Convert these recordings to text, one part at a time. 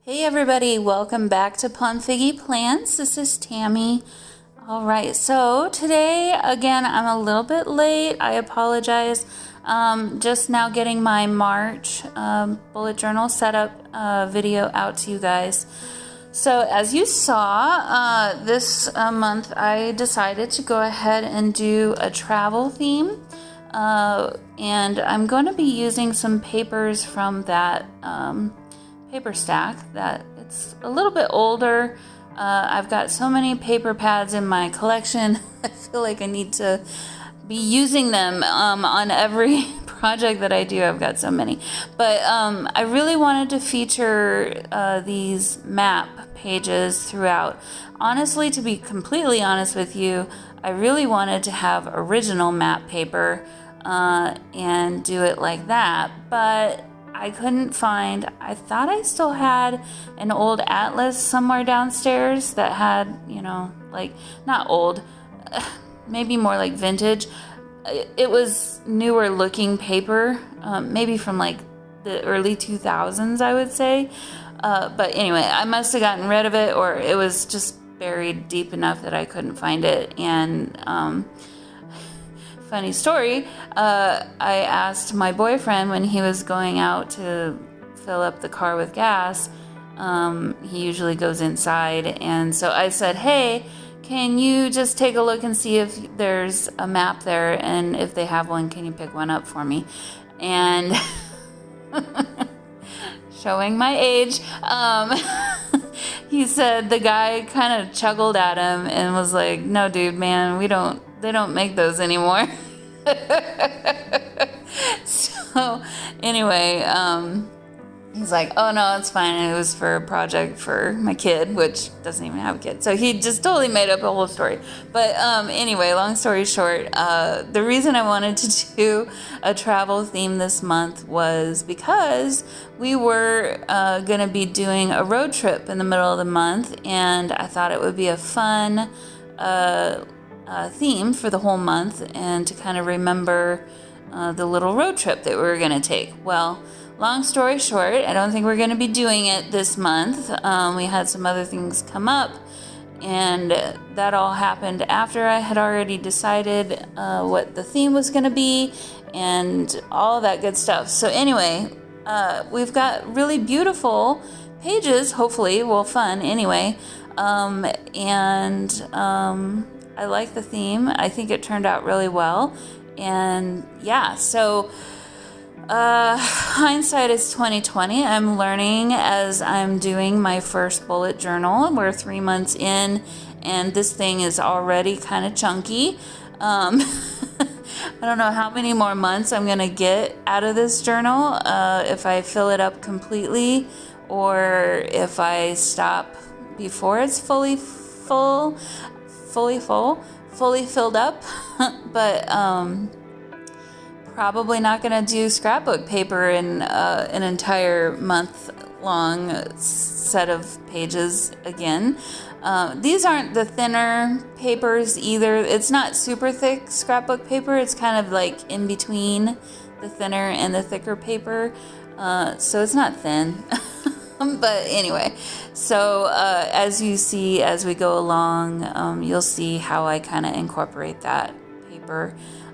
Hey everybody, welcome back to PlumFiggy Plans. This is Tammy. All right, so today, again, I'm a little bit late. I apologize. Just now getting my March bullet journal setup video out to you guys. So as you saw, this month I decided to go ahead and do a travel theme. And I'm going to be using some papers from that paper stack that it's a little bit older. I've got so many paper pads in my collection. I feel like I need to be using them on every project that I do. I've got so many. But I really wanted to feature these map pages throughout. Honestly, to be completely honest with you, I really wanted to have original map paper and do it like that. But I couldn't find, I thought I still had an old atlas somewhere downstairs that had, you know, like, not old, maybe more like vintage. It was newer looking paper, maybe from like the early 2000s, I would say. But anyway, I must have gotten rid of it, or it was just buried deep enough that I couldn't find it. And funny story, I asked my boyfriend when he was going out to fill up the car with gas. He usually goes inside, and so I said, hey, can you just take a look and see if there's a map there, and if they have one, can you pick one up for me? And showing my age, he said, the guy kind of chuckled at him and was like, no dude, man, they don't make those anymore. So anyway, he's like, oh no, it's fine. It was for a project for my kid, which doesn't even have a kid. So he just totally made up a whole story. But anyway, long story short, the reason I wanted to do a travel theme this month was because we were going to be doing a road trip in the middle of the month, and I thought it would be a fun theme for the whole month, and to kind of remember the little road trip that we were going to take. Well, long story short, I don't think we're going to be doing it this month. We had some other things come up, and that all happened after I had already decided what the theme was going to be and all that good stuff. So anyway, we've got really beautiful pages, hopefully, well, fun anyway, and I like the theme. I think it turned out really well. And yeah, so hindsight is 2020. I'm learning as I'm doing my first bullet journal. We're 3 months in, and this thing is already kind of chunky. I don't know how many more months I'm going to get out of this journal, if I fill it up completely, or if I stop before it's fully filled up. But probably not going to do scrapbook paper in an entire month-long set of pages again. These aren't the thinner papers either. It's not super thick scrapbook paper. It's kind of like in between the thinner and the thicker paper. So it's not thin. But anyway, so as you see, as we go along, you'll see how I kind of incorporate that paper.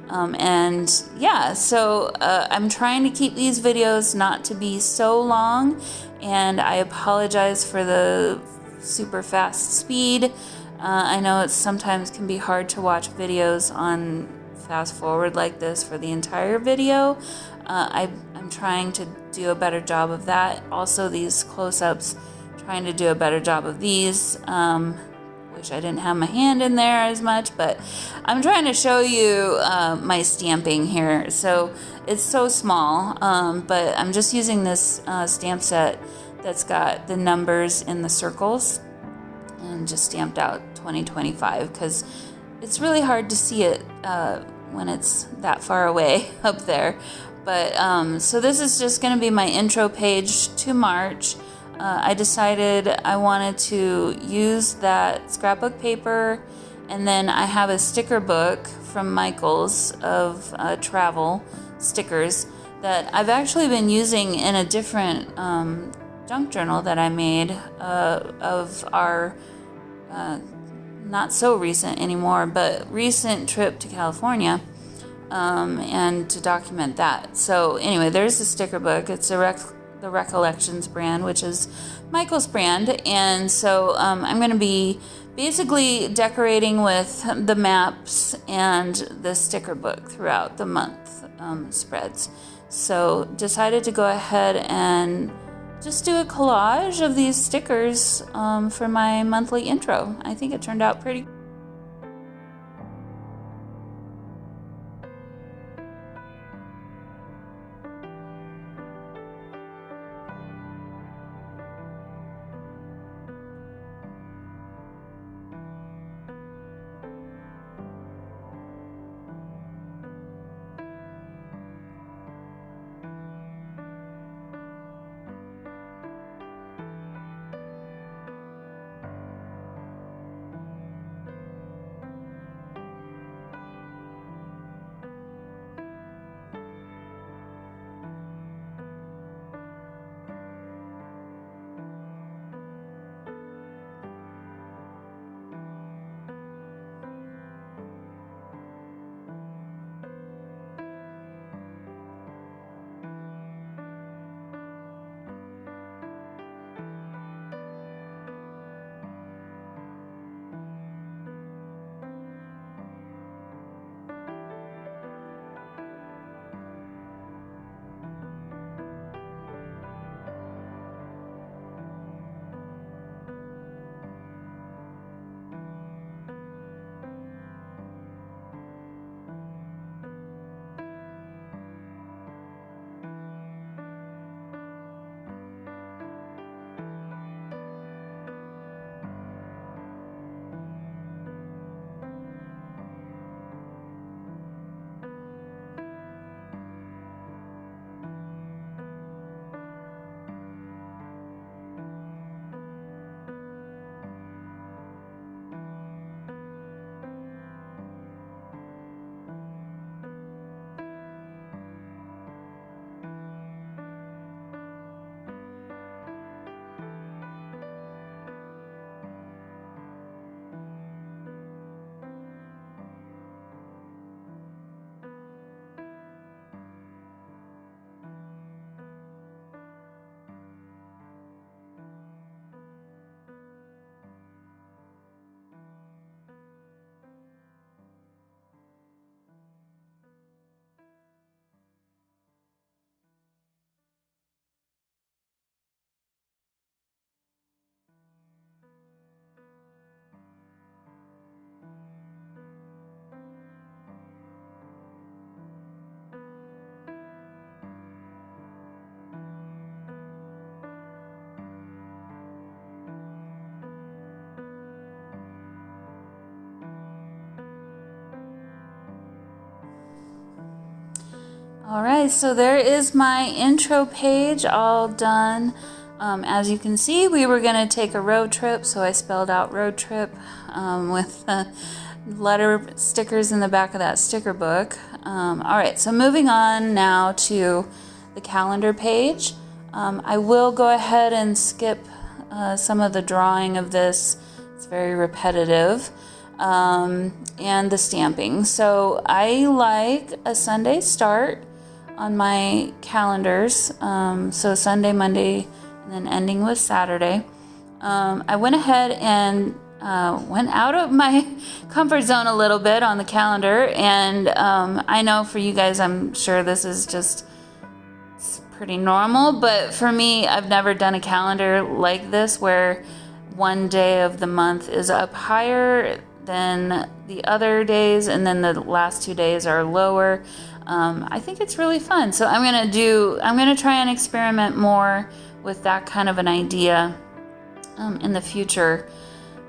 And yeah, so I'm trying to keep these videos not to be so long, and I apologize for the super fast speed. I know it sometimes can be hard to watch videos on fast forward like this for the entire video. I'm trying to do a better job of that. Also, these close-ups, trying to do a better job of these. Wish I didn't have my hand in there as much, but I'm trying to show you my stamping here. So it's so small, but I'm just using this stamp set that's got the numbers in the circles and just stamped out 2025, because it's really hard to see it when it's that far away up there. But so this is just going to be my intro page to March. I decided I wanted to use that scrapbook paper, and then I have a sticker book from Michaels of travel stickers that I've actually been using in a different junk journal that I made of our not so recent anymore, but recent trip to California, and to document that. So anyway, there's the sticker book. It's the Recollections brand, which is Michael's brand. And so I'm going to be basically decorating with the maps and the sticker book throughout the month spreads. So decided to go ahead and just do a collage of these stickers for my monthly intro. I think it turned out pretty. All right, so there is my intro page all done. As you can see, we were going to take a road trip, so I spelled out road trip with letter stickers in the back of that sticker book. All right, so moving on now to the calendar page. I will go ahead and skip some of the drawing of this. It's very repetitive. And the stamping. So I like a Sunday start on my calendars. So Sunday, Monday, and then ending with Saturday. I went ahead and went out of my comfort zone a little bit on the calendar. And I know for you guys, I'm sure this is just pretty normal. But for me, I've never done a calendar like this where one day of the month is up higher than the other days, and then the last 2 days are lower. I think it's really fun. So I'm gonna try and experiment more with that kind of an idea in the future.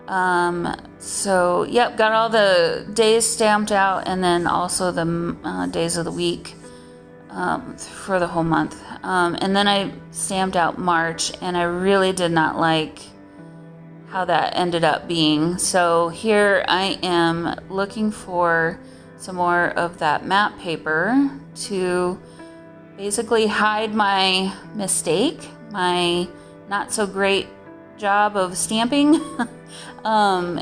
So yep, got all the days stamped out, and then also the days of the week for the whole month. And then I stamped out March, and I really did not like how that ended up being. So here I am looking for some more of that map paper to basically hide my mistake, my not so great job of stamping. I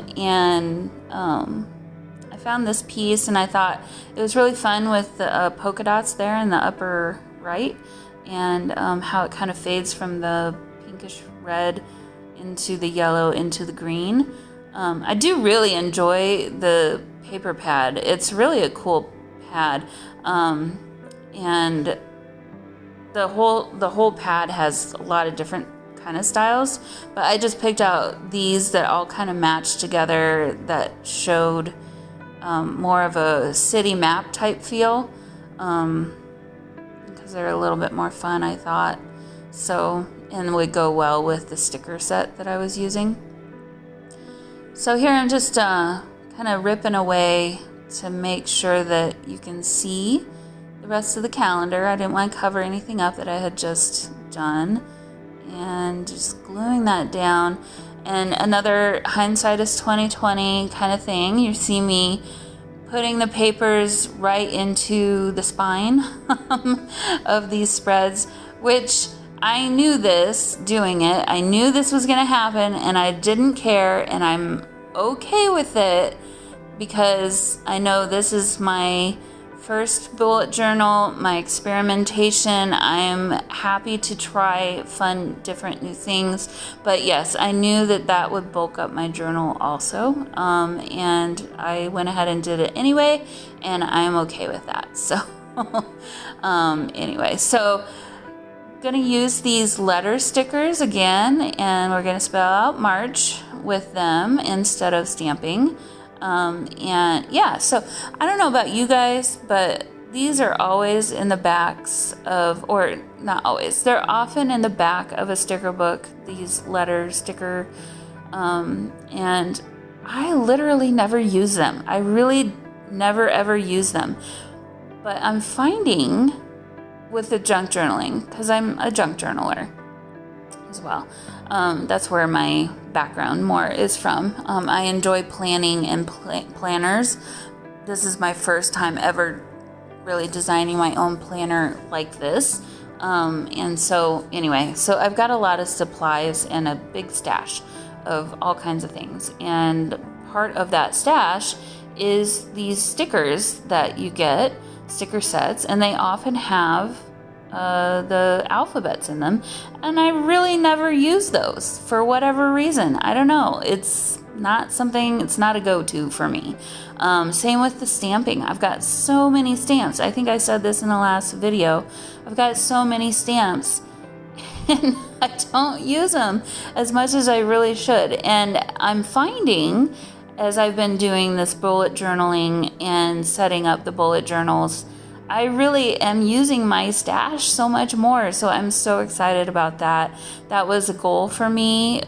found this piece and I thought it was really fun with the polka dots there in the upper right, and how it kind of fades from the pinkish red into the yellow into the green. I do really enjoy the paper pad. It's really a cool pad, and the whole pad has a lot of different kind of styles, but I just picked out these that all kind of matched together, that showed more of a city map type feel, because they're a little bit more fun, I thought. So, and would go well with the sticker set that I was using. So here I'm just kind of ripping away to make sure that you can see the rest of the calendar. I didn't want to cover anything up that I had just done, and just gluing that down. And another hindsight is 2020 kind of thing. You see me putting the papers right into the spine of these spreads, which I knew this doing it. I knew this was going to happen, and I didn't care, and I'm okay with it because I know this is my first bullet journal, my experimentation. I'm happy to try fun, different new things. But yes, I knew that that would bulk up my journal also. And I went ahead and did it anyway, and I'm okay with that. So anyway, so going to use these letter stickers again, and we're going to spell out March with them instead of stamping. And yeah, so I don't know about you guys, but these are always in the backs of, or not always, they're often in the back of a sticker book, these letter sticker, and I literally never use them. I really never ever use them. But I'm finding with the junk journaling, because I'm a junk journaler as well. That's where my background more is from. I enjoy planning and planners. This is my first time ever really designing my own planner like this. And so anyway, so I've got a lot of supplies and a big stash of all kinds of things. And part of that stash is these stickers that you get, sticker sets, and they often have the alphabets in them, and I really never use those for whatever reason. I don't know. It's not something, it's not a go-to for me. Same with the stamping. I've got so many stamps. I think I said this in the last video. I've got so many stamps and I don't use them as much as I really should. And I'm finding, as I've been doing this bullet journaling and setting up the bullet journals, I really am using my stash so much more. So I'm so excited about that. That was a goal for me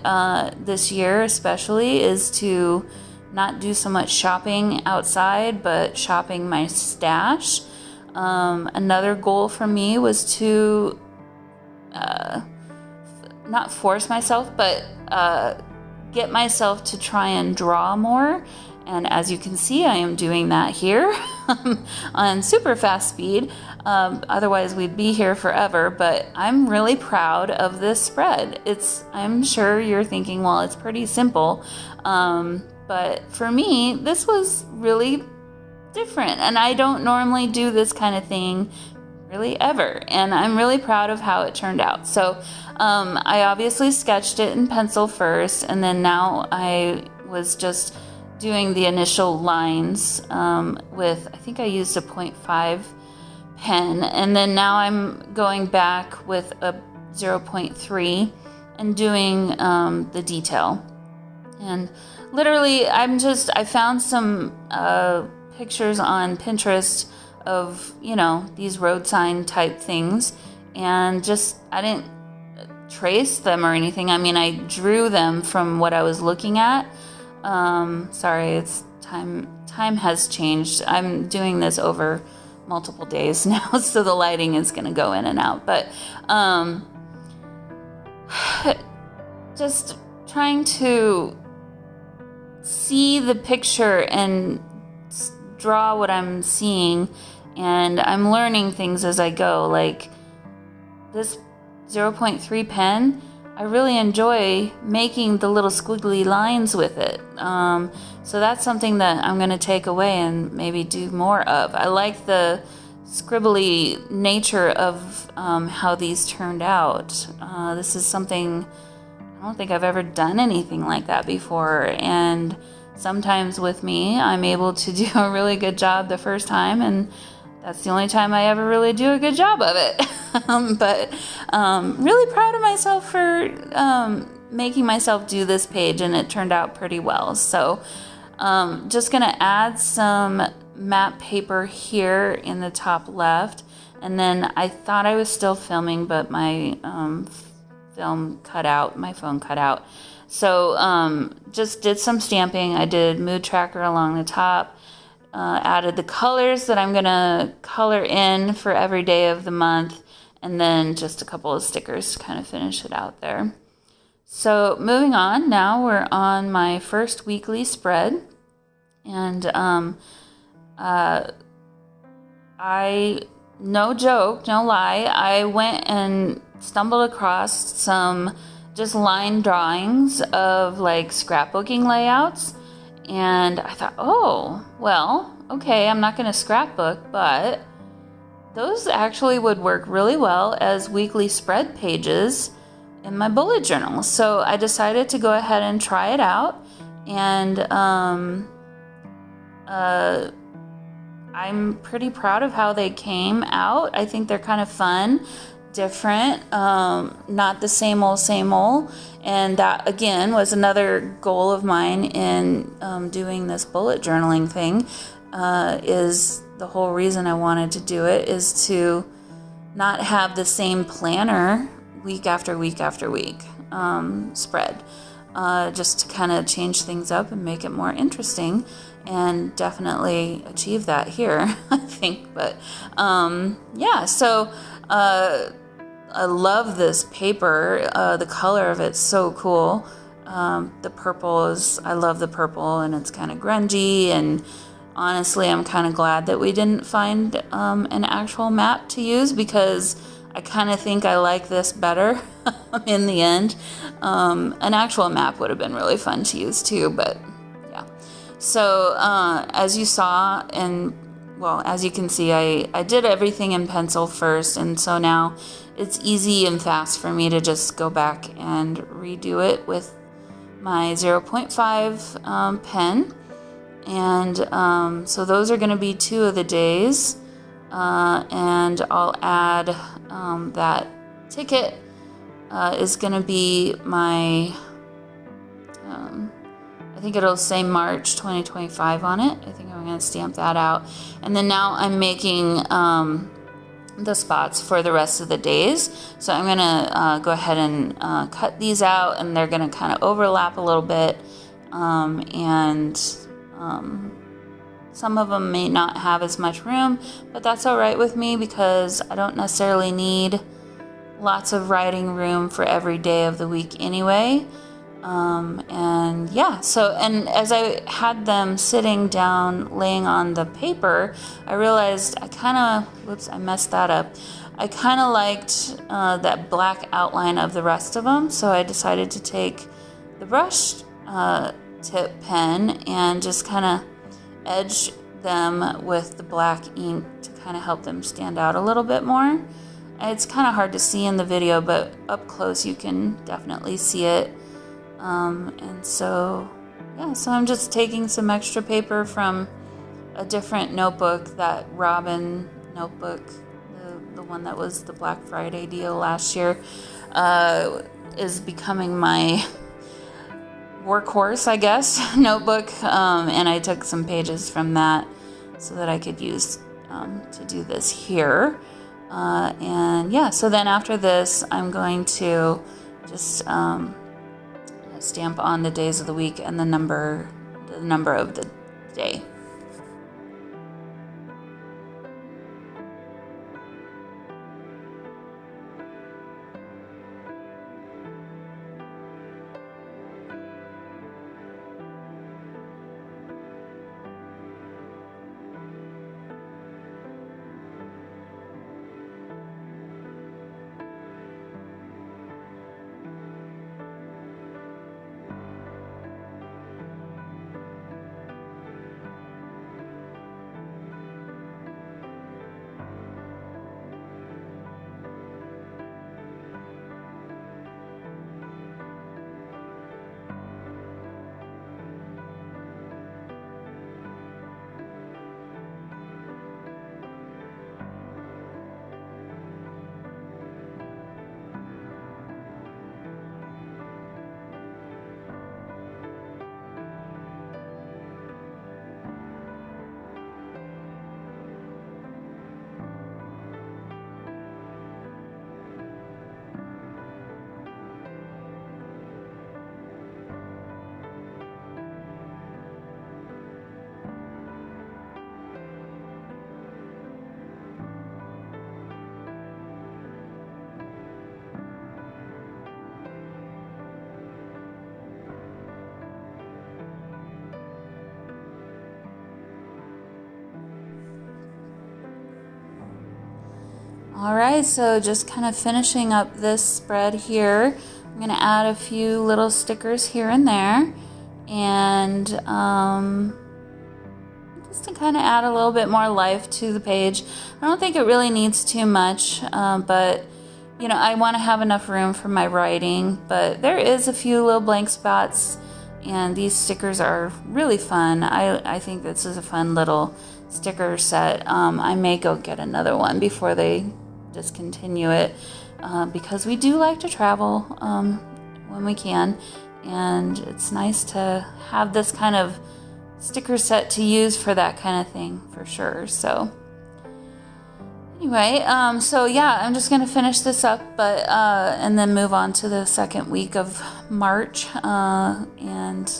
this year especially, is to not do so much shopping outside, but shopping my stash. Another goal for me was to not force myself, but get myself to try and draw more. And as you can see, I am doing that here on super fast speed. Otherwise, we'd be here forever. But I'm really proud of this spread. I'm sure you're thinking, well, it's pretty simple. But for me, this was really different. And I don't normally do this kind of thing really ever. And I'm really proud of how it turned out. So I obviously sketched it in pencil first. And then now I was just doing the initial lines with, I think I used a 0.5 pen, and then now I'm going back with a 0.3 and doing the detail. And literally I found some pictures on Pinterest of, these road sign type things, and I didn't trace them or anything. I mean, I drew them from what I was looking at. Sorry, it's time has changed. I'm doing this over multiple days now, so the lighting is going to go in and out. But just trying to see the picture and draw what I'm seeing, and I'm learning things as I go. Like this 0.3 pen, I really enjoy making the little squiggly lines with it. So that's something that I'm going to take away and maybe do more of. I like the scribbly nature of how these turned out. This is something, I don't think I've ever done anything like that before. And sometimes with me, I'm able to do a really good job the first time, and that's the only time I ever really do a good job of it. But really proud of myself for making myself do this page, and it turned out pretty well. So just gonna add some map paper here in the top left, and then I thought I was still filming, but my film cut out, my phone cut out. So just did some stamping. I did mood tracker along the top. Added the colors that I'm gonna color in for every day of the month, and then just a couple of stickers to kind of finish it out there. So moving on, now we're on my first weekly spread, and I, no joke, no lie, I went and stumbled across some just line drawings of like scrapbooking layouts. And I thought, oh, well, okay, I'm not going to scrapbook, but those actually would work really well as weekly spread pages in my bullet journal. So I decided to go ahead and try it out. And I'm pretty proud of how they came out. I think they're kind of fun, different, not the same old. And that, again, was another goal of mine in doing this bullet journaling thing, is the whole reason I wanted to do it is to not have the same planner week after week after week spread, just to kind of change things up and make it more interesting, and definitely achieve that here, I think. But yeah, so I love this paper. The color of it's so cool. The purple is, I love the purple, and it's kind of grungy, and honestly, I'm kind of glad that we didn't find an actual map to use, because I kind of think I like this better in the end. An actual map would have been really fun to use too, but yeah. So as you saw, and well, as you can see, I did everything in pencil first, and so now it's easy and fast for me to just go back and redo it with my 0.5 pen. And so those are going to be 2 of the days, and I'll add that ticket is going to be my, I think it'll say March 2025 on it. I think I'm going to stamp that out. And then now I'm making the spots for the rest of the days. So I'm going to go ahead and cut these out, and they're going to kind of overlap a little bit. And some of them may not have as much room, but that's all right with me, because I don't necessarily need lots of writing room for every day of the week anyway. And yeah, so, and as I had them sitting down, laying on the paper, I realized I kind of, whoops, I messed that up. I kind of liked that black outline of the rest of them, so I decided to take the brush tip pen and just kind of edge them with the black ink to kind of help them stand out a little bit more. It's kind of hard to see in the video, but up close you can definitely see it. And so, yeah, so I'm just taking some extra paper from a different notebook, that Robin notebook, the one that was the Black Friday deal last year, is becoming my workhorse, I guess, notebook. And I took some pages from that so that I could use to do this here. And yeah, so then after this, I'm going to just stamp on the days of the week and the number of the day. All right, so just kind of finishing up this spread here. I'm gonna add a few little stickers here and there, and just to kind of add a little bit more life to the page. I don't think it really needs too much, but you know, I want to have enough room for my writing, but there is a few little blank spots, and these stickers are really fun. I think this is a fun little sticker set. I may go get another one before they discontinue it, because we do like to travel when we can, and it's nice to have this kind of sticker set to use for that kind of thing for sure. So anyway, so yeah, I'm just gonna finish this up, but and then move on to the second week of March, and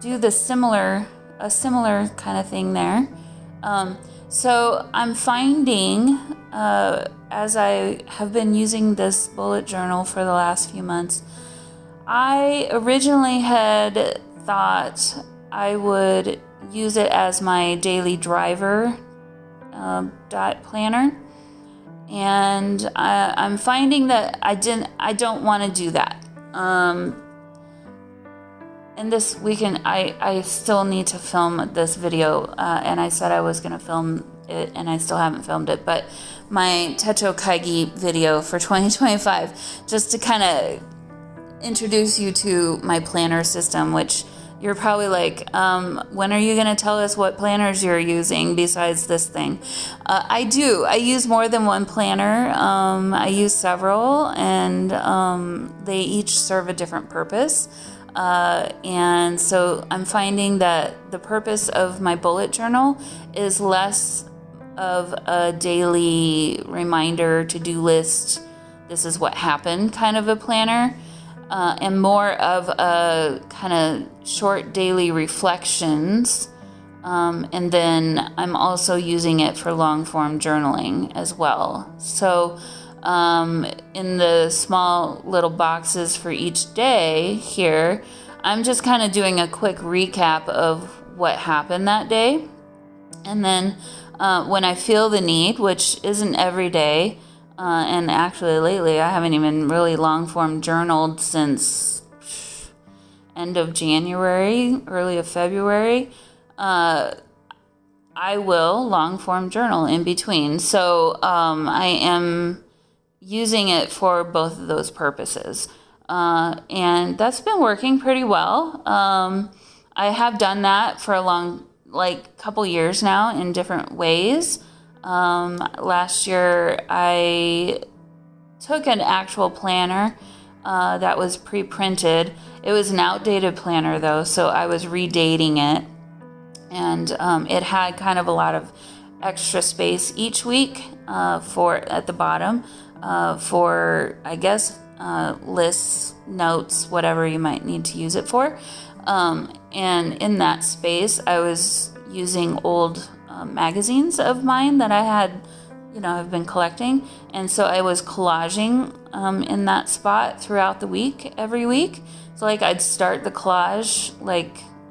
do a similar kind of thing there. So I'm finding, as I have been using this bullet journal for the last few months, I originally had thought I would use it as my daily driver dot planner, and I'm finding that I don't want to do that. And this weekend I still need to film this video, and I said I was going to film it, and I still haven't filmed it, but my PlumFiggy video for 2025, just to kind of introduce you to my planner system, which you're probably like, when are you going to tell us what planners you're using besides this thing? I do. I use more than one planner. I use several, and they each serve a different purpose. And so I'm finding that the purpose of my bullet journal is less of a daily reminder, to-do list, this is what happened kind of a planner, and more of a kind of short daily reflections. And then I'm also using it for long form journaling as well. So in the small little boxes for each day here, I'm just kind of doing a quick recap of what happened that day. And then when I feel the need, which isn't every day, and actually lately I haven't even really long form journaled since end of January, early of February, I will long form journal in between. So I am using it for both of those purposes. And that's been working pretty well. I have done that for a couple years now in different ways. Last year I took an actual planner that was pre-printed. It was an outdated planner though, so I was redating it. And it had kind of a lot of extra space each week at the bottom for, I guess, lists, notes, whatever you might need to use it for. And in that space, I was using old magazines of mine that I had, I've been collecting. And so I was collaging in that spot throughout the week, every week. So I'd start the collage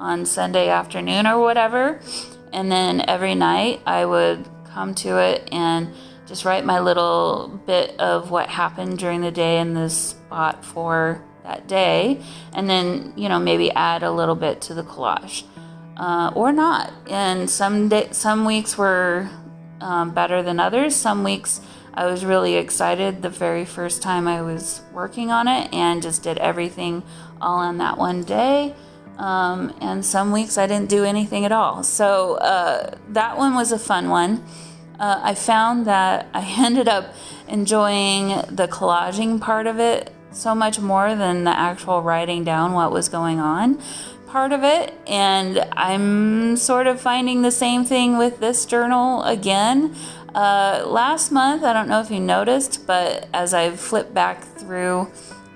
on Sunday afternoon or whatever. And then every night I would come to it and just write my little bit of what happened during the day in this spot for that day. And then, maybe add a little bit to the collage. Or not. And some weeks were better than others. Some weeks I was really excited the very first time I was working on it and just did everything all on that one day. And some weeks I didn't do anything at all. So that one was a fun one. I found that I ended up enjoying the collaging part of it so much more than the actual writing down what was going on part of it. And I'm sort of finding the same thing with this journal again. Last month, I don't know if you noticed, but as I flipped back through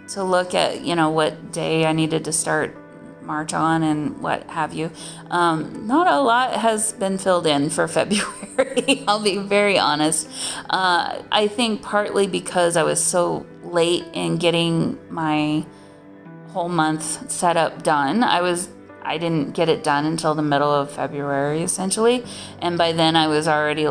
to look at, what day I needed to start March on and what have you, not a lot has been filled in for February. I'll be very honest. I think partly because I was so late in getting my whole month setup done. I didn't get it done until the middle of February essentially, and by then I was already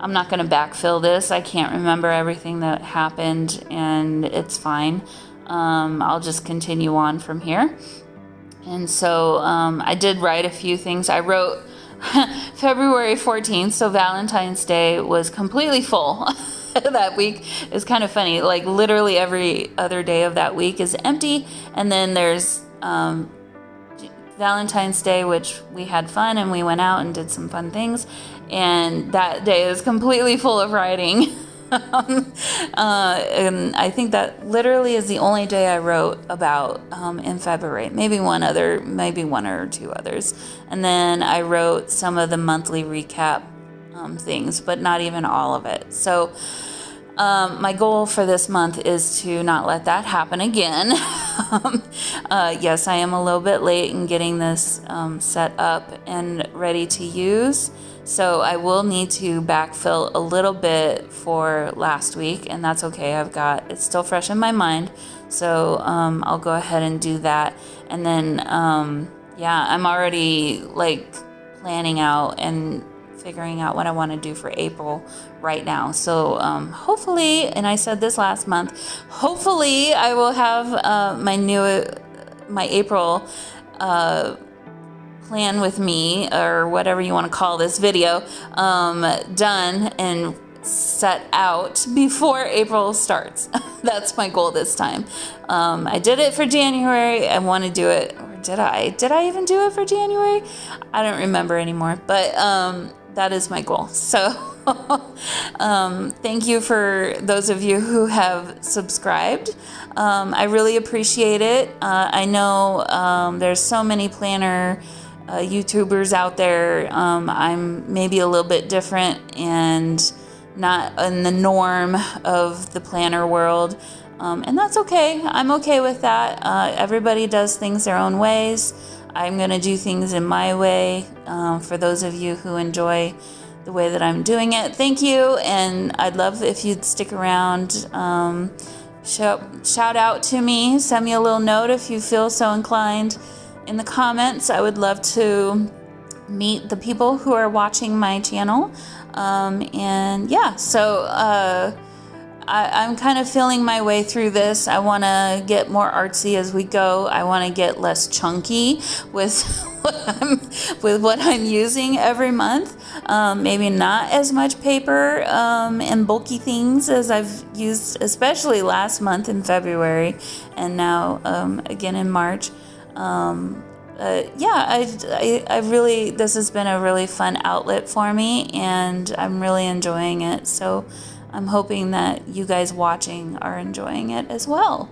I'm not going to backfill this. I can't remember everything that happened, and it's fine. I'll just continue on from here. And so I did write a few things. I wrote February 14th, so Valentine's Day was completely full. That week is kind of funny. Like literally every other day of that week is empty. And then there's Valentine's Day, which we had fun and we went out and did some fun things. And that day is completely full of writing. And I think that literally is the only day I wrote about in February. Maybe one or two others. And then I wrote some of the monthly recap things, but not even all of it. So my goal for this month is to not let that happen again. Yes, I am a little bit late in getting this set up and ready to use. So I will need to backfill a little bit for last week, and that's okay. It's still fresh in my mind. So I'll go ahead and do that. And then, yeah, I'm already like planning out and figuring out what I want to do for April right now. So hopefully, and I said this last month, hopefully I will have my April plan with me, or whatever you want to call this video, done and set out before April starts. That's my goal this time. I did it for January. I want to do it, or did I even do it for January? I don't remember anymore, but that is my goal. So thank you for those of you who have subscribed. I really appreciate it. I know there's so many planner YouTubers out there. I'm maybe a little bit different and not in the norm of the planner world. And that's okay. I'm okay with that. Everybody does things their own ways. I'm going to do things in my way. For those of you who enjoy the way that I'm doing it, thank you. And I'd love if you'd stick around. Shout out to me. Send me a little note if you feel so inclined in the comments. I would love to meet the people who are watching my channel. And yeah, so I'm kind of feeling my way through this. I want to get more artsy as we go. I want to get less chunky with what I'm using every month. Maybe not as much paper and bulky things as I've used, especially last month in February, and now again in March. Yeah, I really, this has been a really fun outlet for me, and I'm really enjoying it. So I'm hoping that you guys watching are enjoying it as well.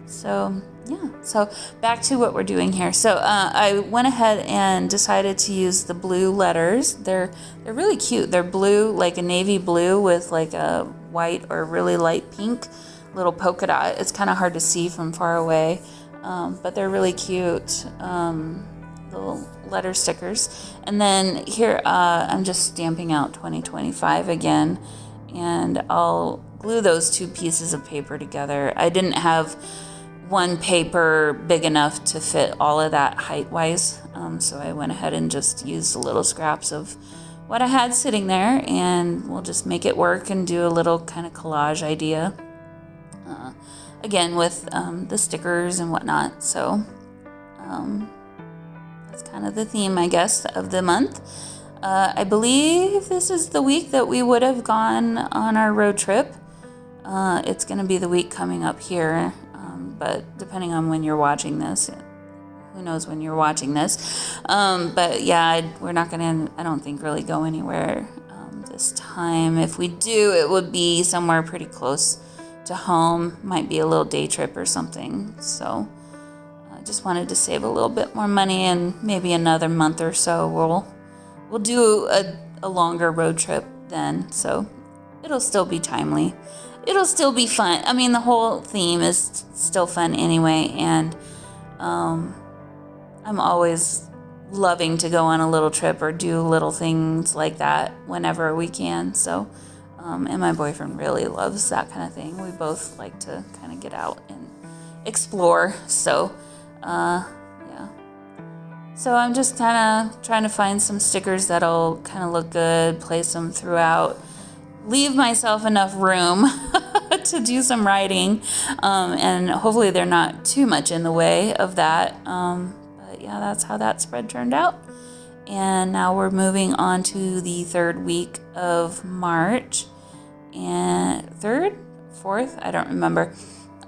So yeah, so back to what we're doing here. So I went ahead and decided to use the blue letters. They're really cute. They're blue, like a navy blue with like a white or really light pink little polka dot. It's kind of hard to see from far away. But they're really cute little letter stickers. And then here I'm just stamping out 2025 again, and I'll glue those two pieces of paper together. I didn't have one paper big enough to fit all of that height-wise, so I went ahead and just used little scraps of what I had sitting there, and we'll just make it work and do a little kind of collage idea. Again, with the stickers and whatnot. So that's kind of the theme, I guess, of the month. I believe this is the week that we would have gone on our road trip. It's going to be the week coming up here, but depending on when you're watching this, who knows when you're watching this. But yeah, we're not going to, I don't think, really go anywhere this time. If we do, it would be somewhere pretty close to home. Might be a little day trip or something. So I just wanted to save a little bit more money, and maybe another month or so we'll do a longer road trip then. So it'll still be timely. It'll still be fun. I mean, the whole theme is still fun anyway, and I'm always loving to go on a little trip or do little things like that whenever we can. So and my boyfriend really loves that kind of thing. We both like to kind of get out and explore. So, yeah. So I'm just kind of trying to find some stickers that'll kind of look good, place them throughout, leave myself enough room to do some writing, and hopefully they're not too much in the way of that. But yeah, that's how that spread turned out. And now we're moving on to the third week of March. And third? Fourth? I don't remember.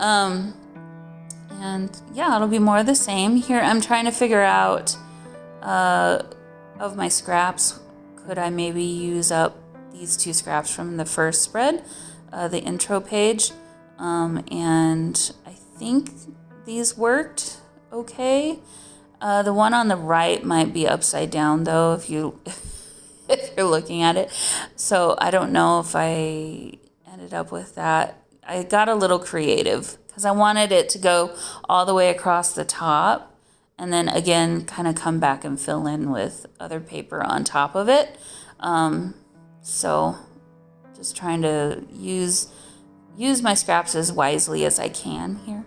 And yeah, it'll be more of the same. Here I'm trying to figure out of my scraps, could I maybe use up these 2 scraps from the first spread, the intro page, and I think these worked okay. The one on the right might be upside down though, if you're looking at it. So I don't know if I ended up with that. I got a little creative because I wanted it to go all the way across the top and then again kind of come back and fill in with other paper on top of it. So just trying to use my scraps as wisely as I can here.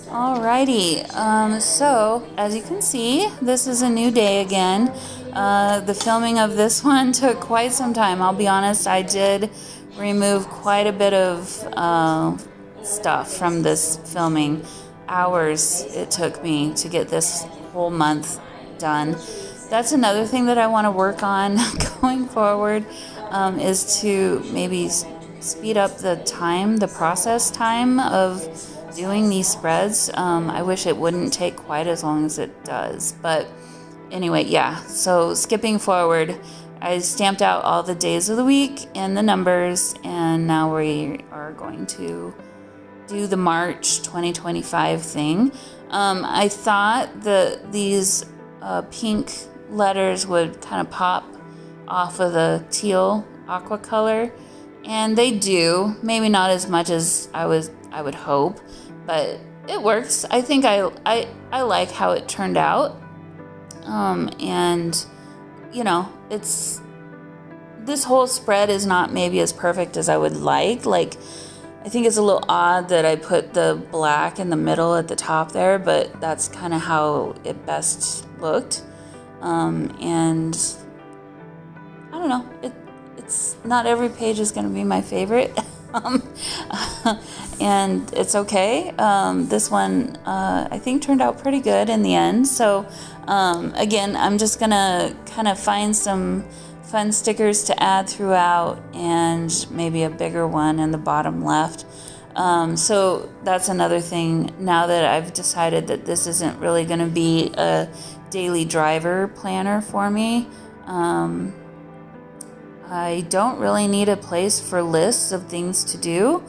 Alrighty, so as you can see, this is a new day again. The filming of this one took quite some time. I'll be honest, I did remove quite a bit of stuff from this filming. Hours it took me to get this whole month done. That's another thing that I want to work on going forward, is to maybe speed up the process time of doing these spreads. I wish it wouldn't take quite as long as it does, but anyway, yeah. So skipping forward, I stamped out all the days of the week and the numbers, and now we are going to do the March 2025 thing. I thought that these pink letters would kind of pop off of the teal aqua color, and they do. Maybe not as much as I would hope, but it works. I think I like how it turned out. And, you know, this whole spread is not maybe as perfect as I would like. Like, I think it's a little odd that I put the black in the middle at the top there, but that's kind of how it best looked. And I don't know, it's not every page is going to be my favorite. And it's okay. This one, I think turned out pretty good in the end. So, again, I'm just gonna kind of find some fun stickers to add throughout and maybe a bigger one in the bottom left. So that's another thing now that I've decided that this isn't really gonna be a daily driver planner for me. I don't really need a place for lists of things to do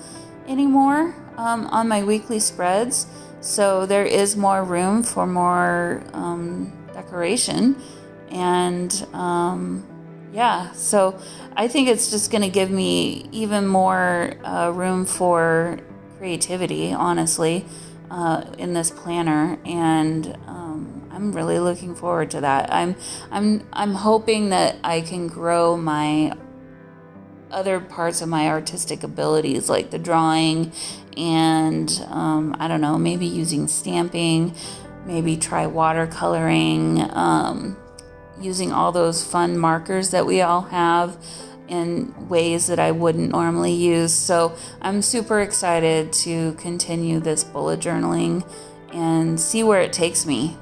anymore on my weekly spreads. So there is more room for more decoration. And yeah, so I think it's just going to give me even more room for creativity, honestly, in this planner. And I'm really looking forward to that. I'm hoping that I can grow my other parts of my artistic abilities, like the drawing and I don't know, maybe using stamping, maybe try watercoloring, using all those fun markers that we all have in ways that I wouldn't normally use. So I'm super excited to continue this bullet journaling and see where it takes me.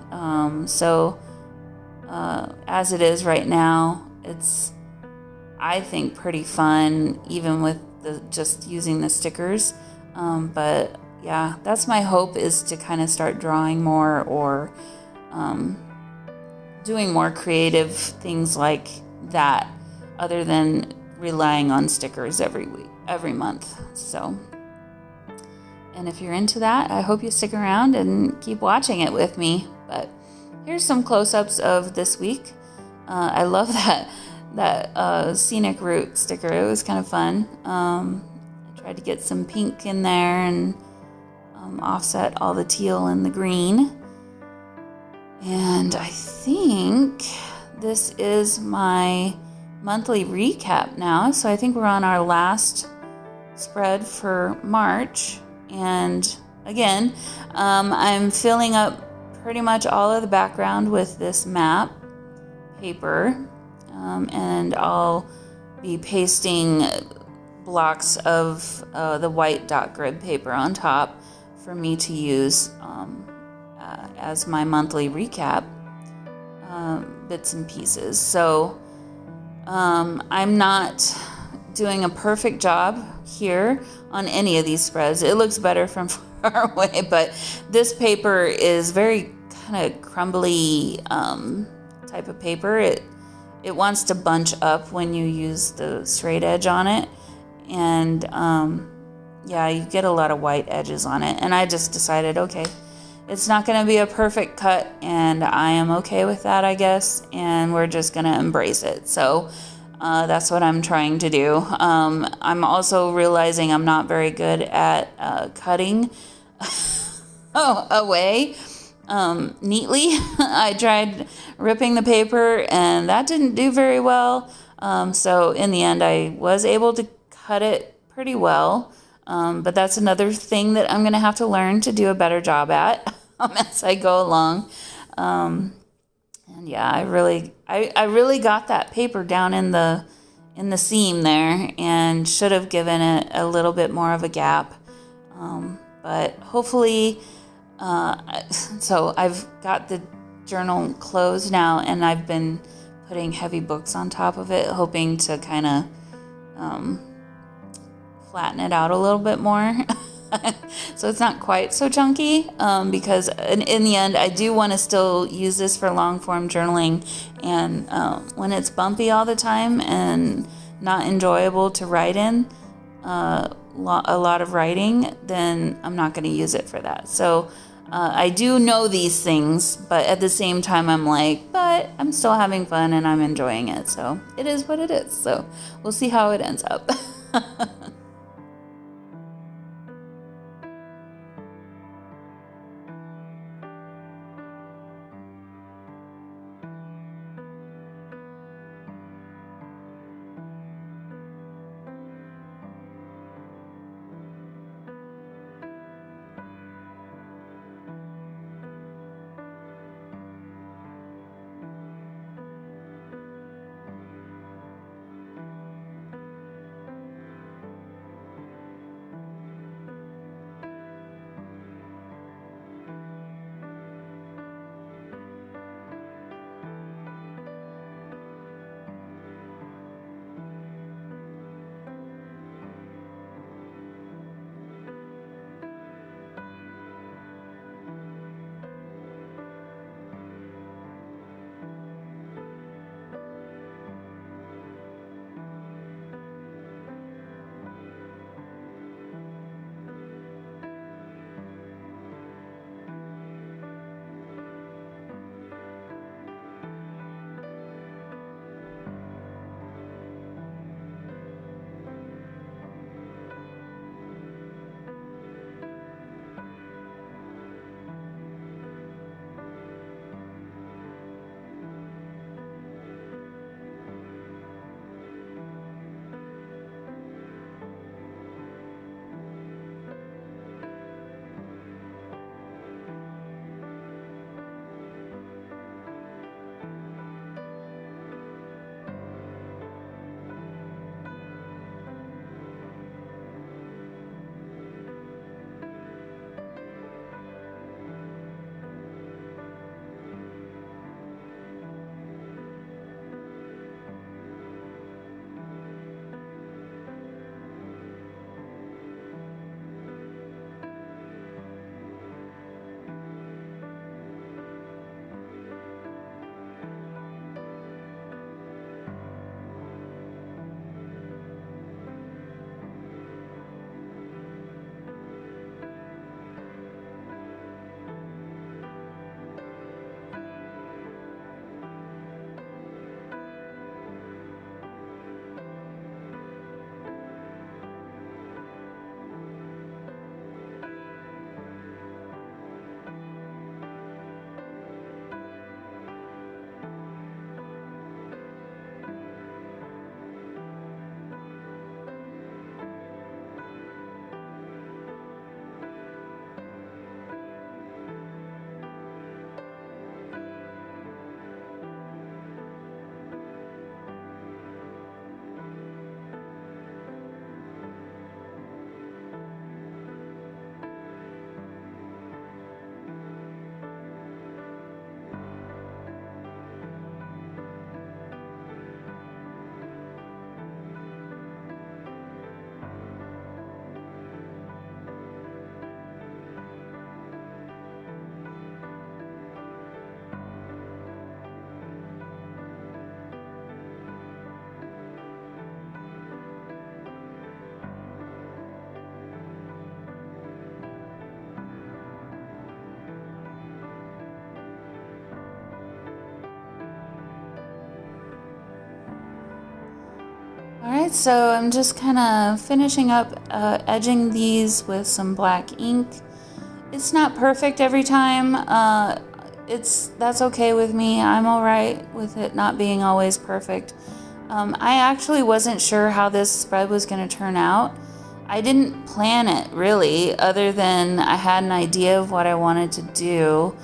As it is right now, it's, I think, pretty fun, even with just using the stickers. But yeah, that's my hope, is to kind of start drawing more or doing more creative things like that, other than relying on stickers every month. So, and if you're into that, I hope you stick around and keep watching it with me. But here's some close-ups of this week. I love that scenic route sticker. It was kind of fun. I tried to get some pink in there and offset all the teal and the green. And I think this is my monthly recap now. So I think we're on our last spread for March. And again, I'm filling up pretty much all of the background with this map paper. And I'll be pasting blocks of the white dot grid paper on top for me to use as my monthly recap bits and pieces. So I'm not doing a perfect job here on any of these spreads. It looks better from far away, but this paper is very kind of crumbly type of paper. It wants to bunch up when you use the straight edge on it. And yeah, you get a lot of white edges on it. And I just decided, okay, it's not going to be a perfect cut, and I am okay with that, I guess. And we're just going to embrace it. So that's what I'm trying to do. I'm also realizing I'm not very good at cutting away neatly. I tried ripping the paper, and that didn't do very well. So in the end, I was able to cut it pretty well. But that's another thing that I'm going to have to learn to do a better job at as I go along. And yeah, I really got that paper down in the seam there, and should have given it a little bit more of a gap. But hopefully, so I've got the journal closed now, and I've been putting heavy books on top of it, hoping to kind of flatten it out a little bit more. So it's not quite so chunky, because in the end, I do want to still use this for long form journaling. And when it's bumpy all the time and not enjoyable to write in, a lot of writing, then I'm not going to use it for that. So I do know these things, but at the same time, I'm like, but I'm still having fun and I'm enjoying it. So it is what it is. So we'll see how it ends up. Alright, so I'm just kind of finishing up edging these with some black ink. It's not perfect every time. That's okay with me. I'm alright with it not being always perfect. I actually wasn't sure how this spread was going to turn out. I didn't plan it really, other than I had an idea of what I wanted to do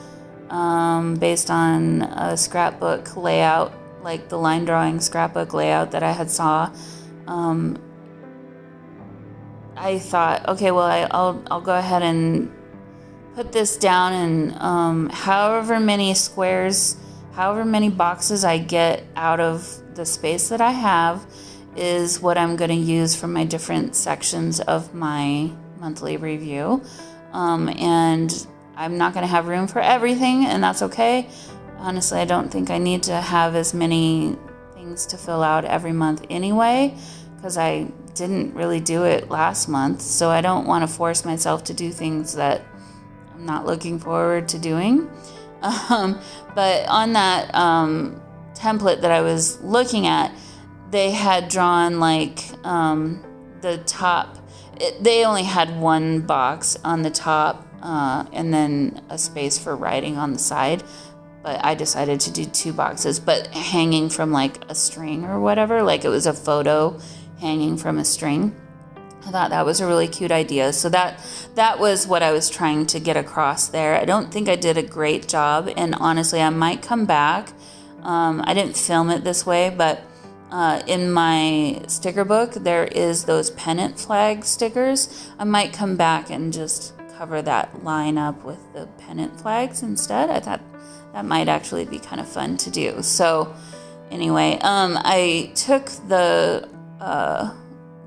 based on a scrapbook layout, like the line drawing scrapbook layout that I had saw. I thought, okay, well, I'll go ahead and put this down, and however many squares, however many boxes I get out of the space that I have is what I'm going to use for my different sections of my monthly review. And I'm not going to have room for everything, and that's okay. Honestly, I don't think I need to have as many things to fill out every month anyway, because I didn't really do it last month, so I don't want to force myself to do things that I'm not looking forward to doing. But on that template that I was looking at, they had drawn like the top. They only had one box on the top and then a space for writing on the side. But I decided to do two boxes, but hanging from like a string or whatever, like it was a photo hanging from a string. I thought that was a really cute idea. So that was what I was trying to get across there. I don't think I did a great job, and honestly, I might come back. I didn't film it this way, but in my sticker book, there is those pennant flag stickers. I might come back and just cover that line up with the pennant flags instead. I thought that might actually be kind of fun to do. So anyway, I took the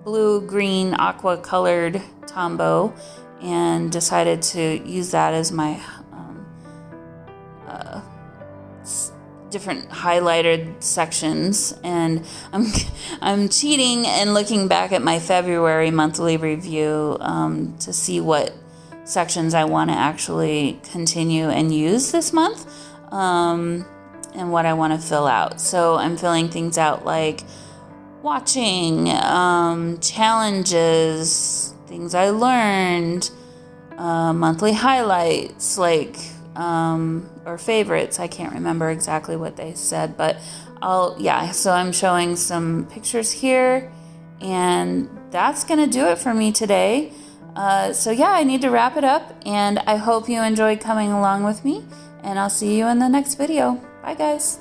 blue-green aqua colored Tombow and decided to use that as my different highlighted sections. And I'm cheating and looking back at my February monthly review to see what sections I want to actually continue and use this month, and what I want to fill out. So I'm filling things out like watching, challenges, things I learned, monthly highlights, like or favorites. I can't remember exactly what they said, but so I'm showing some pictures here, and that's gonna do it for me today. So yeah, I need to wrap it up, and I hope you enjoyed coming along with me, and I'll see you in the next video. Bye guys.